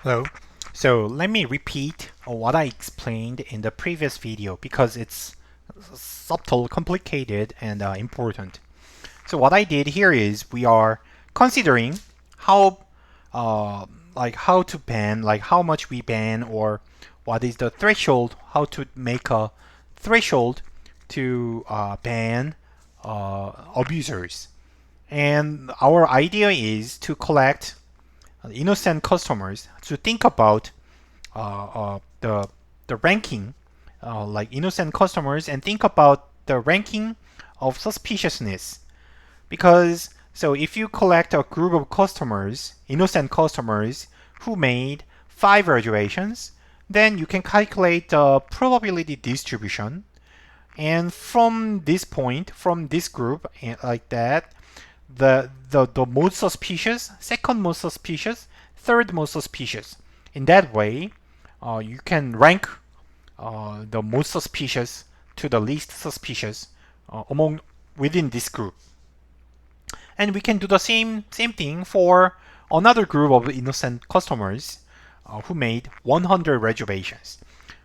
Hello. So let me repeat what I explained in the previous video because it's subtle, complicated, and important. So what I did here is we are considering how, uh, how to ban, like how much we ban, or what is the threshold, how to make a threshold to ban abusers. And our idea is to collect innocent customers to think about the ranking, like innocent customers, and think about the ranking of suspiciousness. Because so if you collect a group of customers, innocent customers who made 5 reservations, then you can calculate the probability distribution. And from this point, from this group, like that, the most suspicious, second most suspicious, third most suspicious. In that way, you can rank the most suspicious to the least suspicious among within this group. And we can do the same thing for another group of innocent customers who made 100 reservations.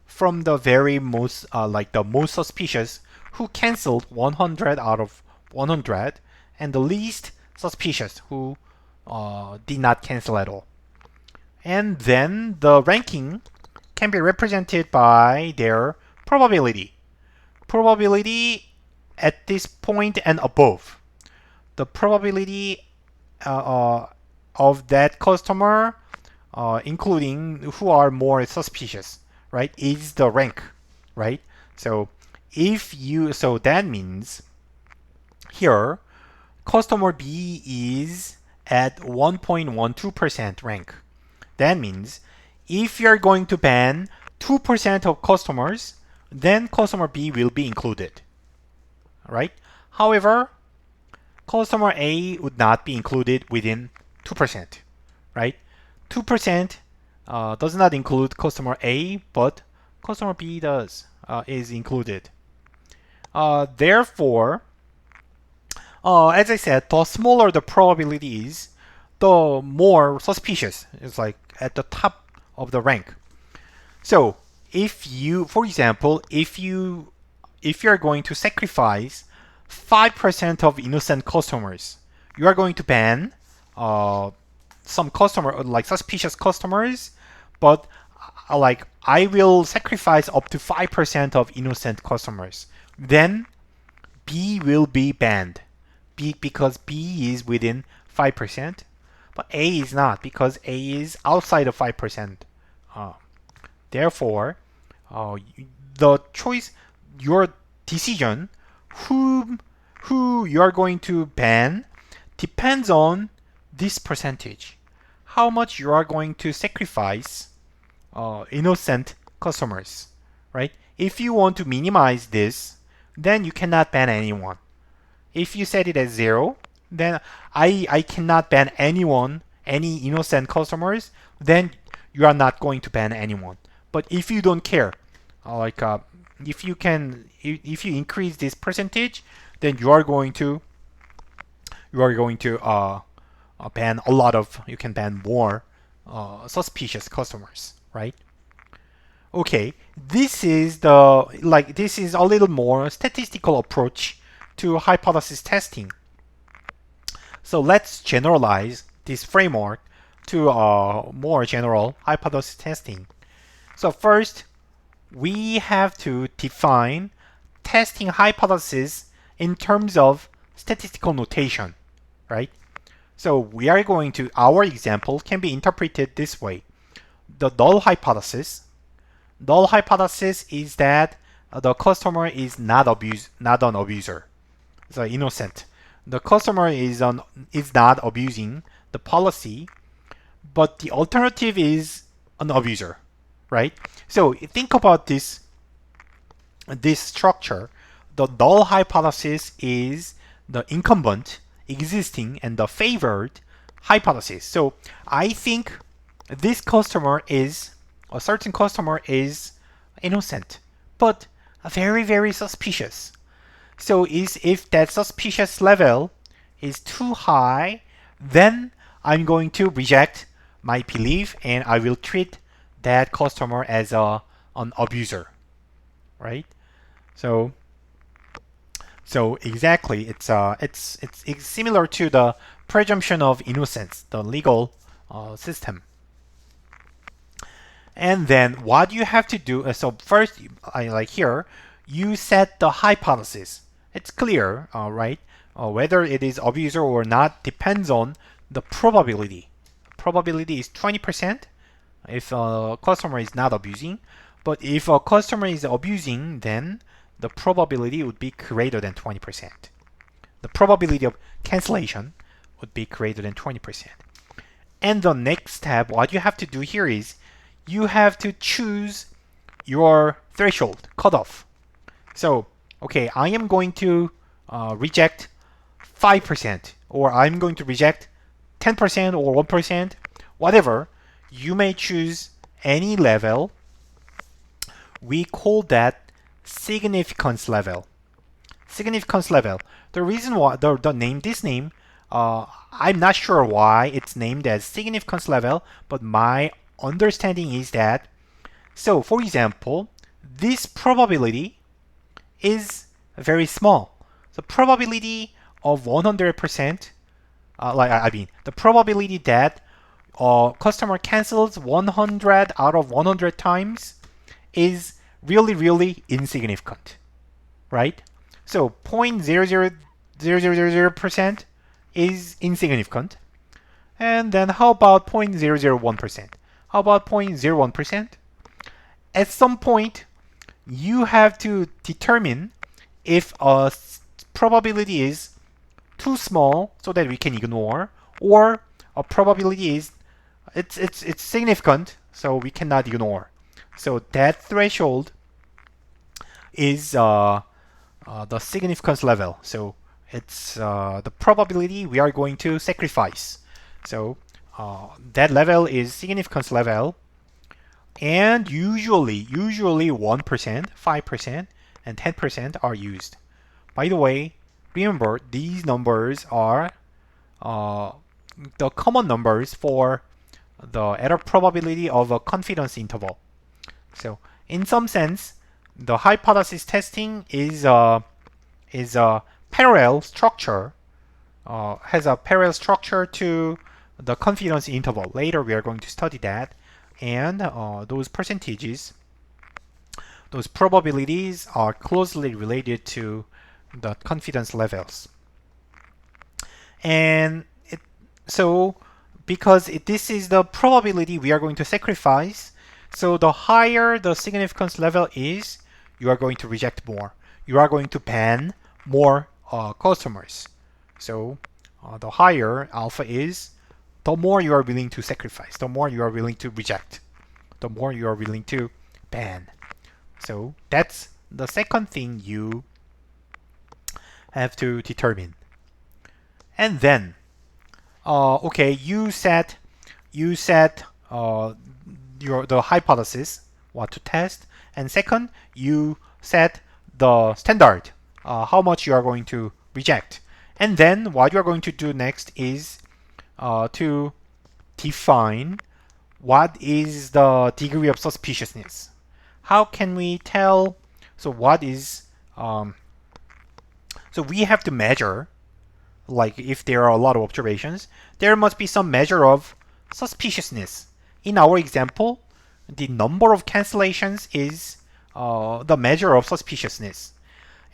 From the very most, like the most suspicious, who canceled 100 out of 100, and the least suspicious, who did not cancel at all. And then the ranking can be represented by their probability. Probability at this point and above. The probability of that customer, including who are more suspicious, right, is the rank, right? So so that means here customer B is at 1.12% rank. That means if you're going to ban 2% of customers, then customer B will be included, right? However, customer A would not be included within 2%, right? 2% does not include customer A, but customer B is included. Therefore, as I said, the smaller the probability is, the more suspicious. It's like at the top of the rank. So if you, for example, if you're going to sacrifice 5% of innocent customers, you are going to ban some customer, like suspicious customers, but like I will sacrifice up to 5% of innocent customers. Then B will be banned. Because B is within 5%, but A is not because A is outside of 5%. Uh, Therefore, uh, the choice, your decision, whom who you are going to ban, depends on this percentage. How much you are going to sacrifice innocent customers, right? If you want to minimize this, then you cannot ban anyone. If you set it as 0, then I cannot ban anyone, any innocent customers, then you are not going to ban anyone. But if you don't care, like if you increase this percentage, then you are going to ban a lot of, you can ban more suspicious customers, right? Okay, this is a little more statistical approach to hypothesis testing. So let's generalize this framework to more general hypothesis testing. So first, we have to define testing hypothesis in terms of statistical notation, right? So we are going to, our example can be interpreted this way. The null hypothesis is that the customer is not an abuser, so innocent. The customer is not abusing the policy, but the alternative is an abuser, right? So think about this structure. The null hypothesis is the incumbent, existing, and the favored hypothesis. So I think this customer is, a certain customer is innocent, but very, very suspicious. So if that suspicious level is too high, then I'm going to reject my belief, and I will treat that customer as an abuser, right? So exactly, it's similar to the presumption of innocence, the legal system. And then what you have to do, so first, like here, you set the hypothesis. It's clear, right? Whether it is abuser or not depends on the probability. Probability is 20% if a customer is not abusing. But if a customer is abusing, then the probability would be greater than 20%. The probability of cancellation would be greater than 20%. And the next step, what you have to do here is you have to choose your threshold, cutoff. So, okay, I am going to reject 5%, or I'm going to reject 10% or 1%, whatever. You may choose any level. We call that significance level. Significance level. The reason why the name, this name, I'm not sure why it's named as significance level, but my understanding is that, so for example, this probability is very small. The probability of 100%, the probability that customer cancels 100 out of 100 times is really, really insignificant, right? So 0.00000% is insignificant. And then how about 0.001%? How about 0.01%? At some point, you have to determine if a probability is too small so that we can ignore, or a probability is it's significant so we cannot ignore. So that threshold is the significance level. So it's the probability we are going to sacrifice. So that level is significance level, and usually 1%, 5%, and 10% are used. By the way, remember these numbers are the common numbers for the error probability of a confidence interval. So in some sense, the hypothesis testing is a parallel structure, has a parallel structure to the confidence interval. Later we are going to study that, and those percentages, those probabilities are closely related to the confidence levels. And because this is the probability we are going to sacrifice, so the higher the significance level is, you are going to reject more. You are going to ban more customers. So the higher alpha is, the more you are willing to sacrifice, the more you are willing to reject, the more you are willing to ban. So that's the second thing you have to determine. And then, okay, you set the hypothesis, what to test, and second, you set the standard, how much you are going to reject. And then what you are going to do next is to define what is the degree of suspiciousness. How can we tell? So what is so we have to measure, like if there are a lot of observations, there must be some measure of suspiciousness. In our example, the number of cancellations is the measure of suspiciousness.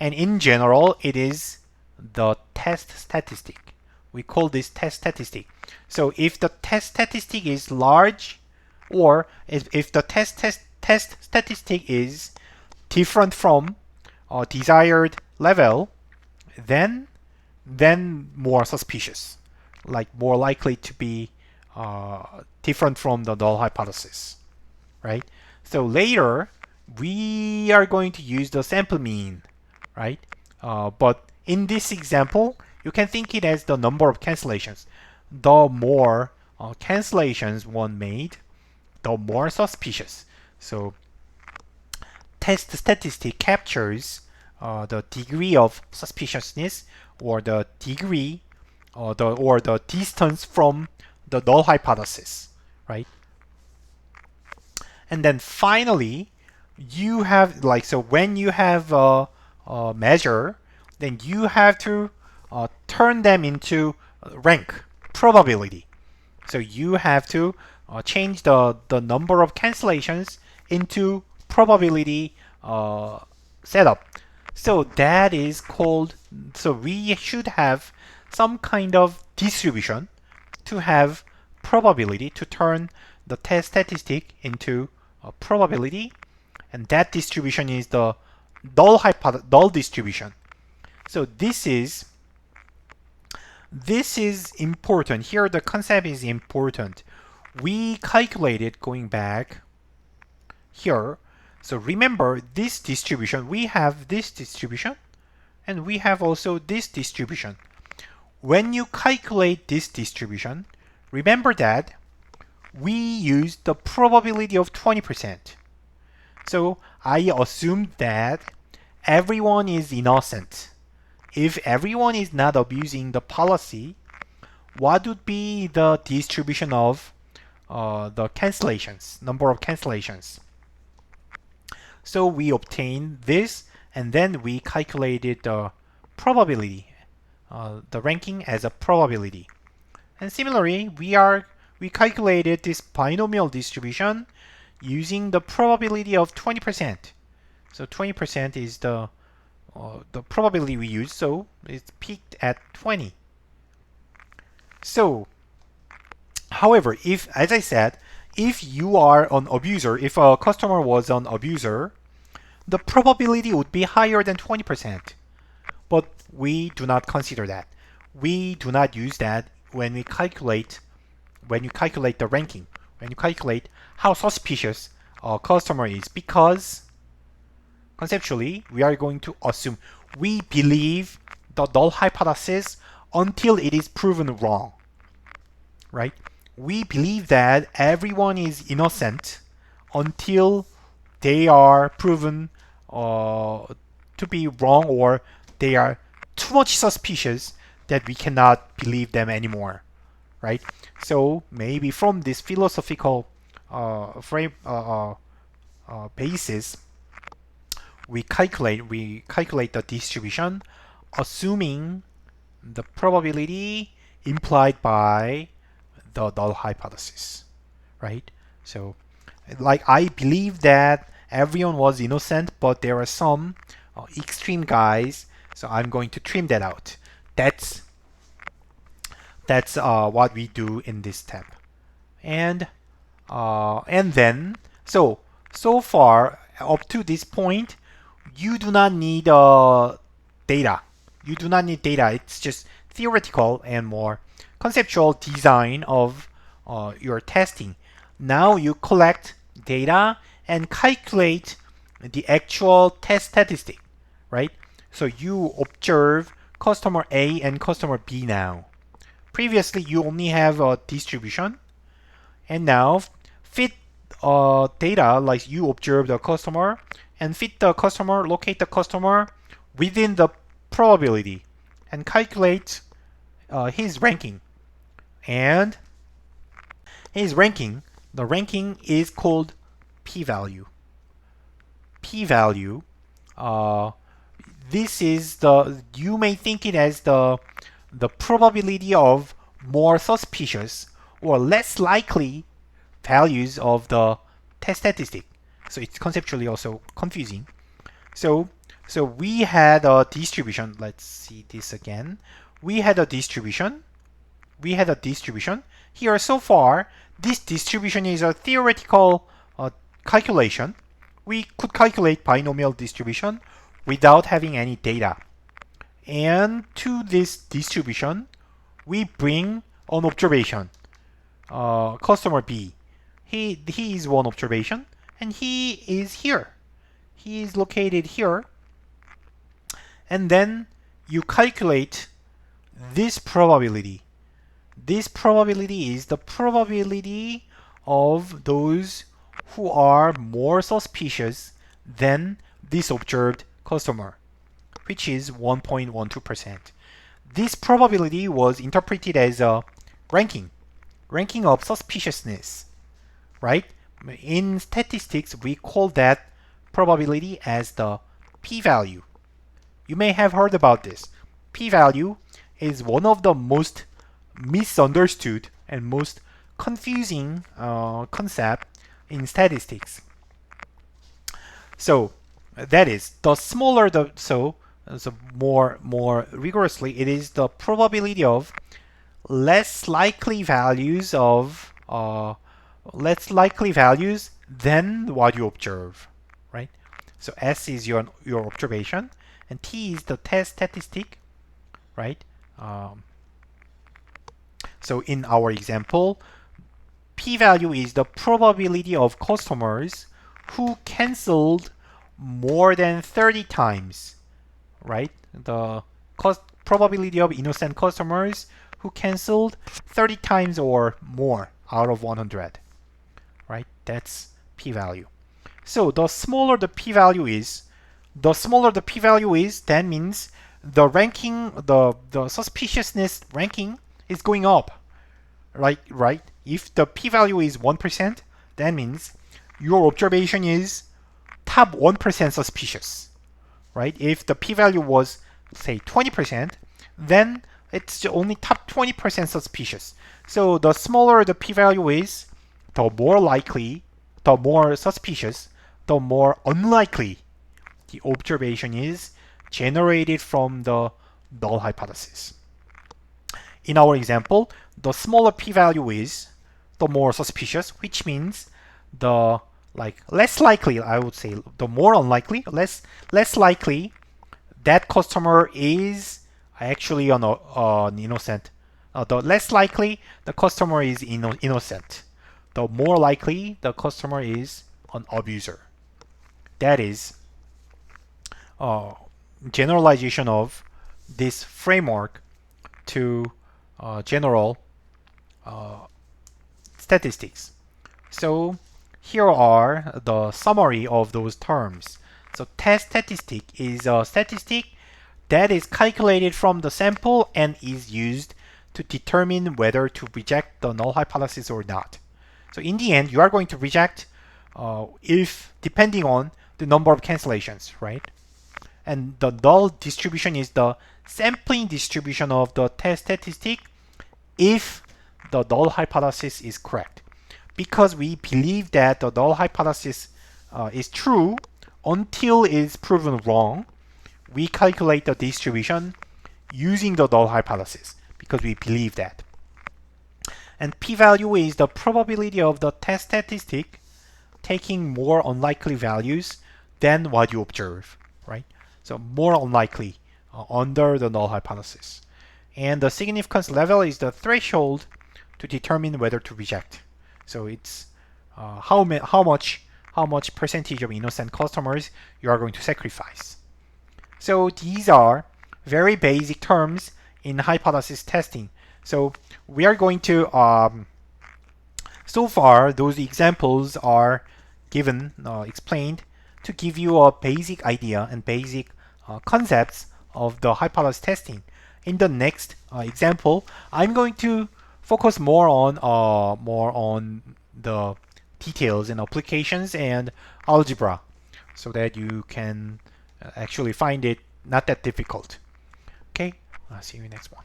And in general, it is the test statistic. We call this test statistic. So if the test statistic is large, or if the test statistic is different from a desired level, then more suspicious, like more likely to be different from the null hypothesis, right? So later we are going to use the sample mean, right? But in this example, you can think it as the number of cancellations. The more cancellations one made, the more suspicious. So test statistic captures the degree of suspiciousness, or the degree or the distance from the null hypothesis, right? And then finally, you have like, so when you have a measure, then you have to turn them into rank, probability. So you have to change the number of cancellations into probability setup. So that is called, so we should have some kind of distribution to have probability, to turn the test statistic into a probability, and that distribution is the null distribution. So this is important. Here the concept is important. We calculated going back here. So remember this distribution, we have this distribution and we have also this distribution. When you calculate this distribution, remember that we use the probability of 20%. So I assumed that everyone is innocent. If everyone is not abusing the policy, what would be the distribution of the cancellations, number of cancellations? So we obtained this, and then we calculated the probability, the ranking as a probability. And similarly, we calculated this binomial distribution using the probability of 20%. So 20% is the probability we use, so it's peaked at 20. So, however, if, as I said, if you are an abuser, if a customer was an abuser, the probability would be higher than 20%. But we do not consider that. We do not use that when you calculate the ranking, when you calculate how suspicious a customer is, because conceptually we are going to assume we believe the null hypothesis until it is proven wrong, right? We believe that everyone is innocent until they are proven to be wrong, or they are too much suspicious that we cannot believe them anymore, right? So maybe from this philosophical basis, we calculate the distribution, assuming the probability implied by the null hypothesis, right? So, like, I believe that everyone was innocent, but there are some extreme guys, so I'm going to trim that out. That's what we do in this step. And then, so far up to this point, you do not need data. You do not need data. It's just theoretical and more conceptual design of your testing. Now you collect data and calculate the actual test statistic, right? So you observe customer A and customer B now. Previously, you only have a distribution, and now fit data, like you observe the customer and fit the customer, locate the customer within the probability and calculate his ranking. And his ranking, the ranking is called p-value. P-value, this is you may think it as the probability of more suspicious or less likely values of the test statistic. So it's conceptually also confusing. So we had a distribution. Let's see this again. We had a distribution. Here so far, this distribution is a theoretical calculation. We could calculate binomial distribution without having any data. And to this distribution, we bring an observation. Customer B. He is one observation, and he is here. He is located here. And then you calculate this probability. This probability is the probability of those who are more suspicious than this observed customer, which is 1.12%. This probability was interpreted as a ranking of suspiciousness. right? In statistics, we call that probability as the p-value. You may have heard about this. P-value is one of the most misunderstood and most confusing concept in statistics. So that is, the smaller the more rigorously, it is the probability of less likely values than what you observe, right? So S is your observation, and T is the test statistic, right? So in our example, p-value is the probability of customers who canceled more than 30 times, right? The probability of innocent customers who canceled 30 times or more out of 100, right? That's p-value. So the smaller the p-value is, that means the ranking, the suspiciousness ranking is going up, right? If the p-value is 1%, that means your observation is top 1% suspicious, right? If the p-value was, say, 20%, then it's only top 20% suspicious. So the smaller the p-value is, the more likely, the more suspicious, the more unlikely the observation is generated from the null hypothesis. In our example, the smaller p-value is, the more suspicious, which means the less likely, I would say, the more unlikely, less likely that customer is actually an innocent. The less likely the customer is innocent, the more likely the customer is an abuser. That is generalization of this framework to general statistics. So here are the summary of those terms. So test statistic is a statistic that is calculated from the sample and is used to determine whether to reject the null hypothesis or not. So in the end, you are going to reject if depending on the number of cancellations, right? And the null distribution is the sampling distribution of the test statistic if the null hypothesis is correct. Because we believe that the null hypothesis is true until it is proven wrong, we calculate the distribution using the null hypothesis because we believe that. And p-value is the probability of the test statistic taking more unlikely values than what you observe, right? So more unlikely under the null hypothesis. And the significance level is the threshold to determine whether to reject. So it's how much percentage of innocent customers you are going to sacrifice. So these are very basic terms in hypothesis testing. So we are going to so far those examples are given explained to give you a basic idea and basic concepts of the hypothesis testing. In the next example, I'm going to focus more on the details and applications and algebra, so that you can actually find it not that difficult. Okay, I'll see you next one.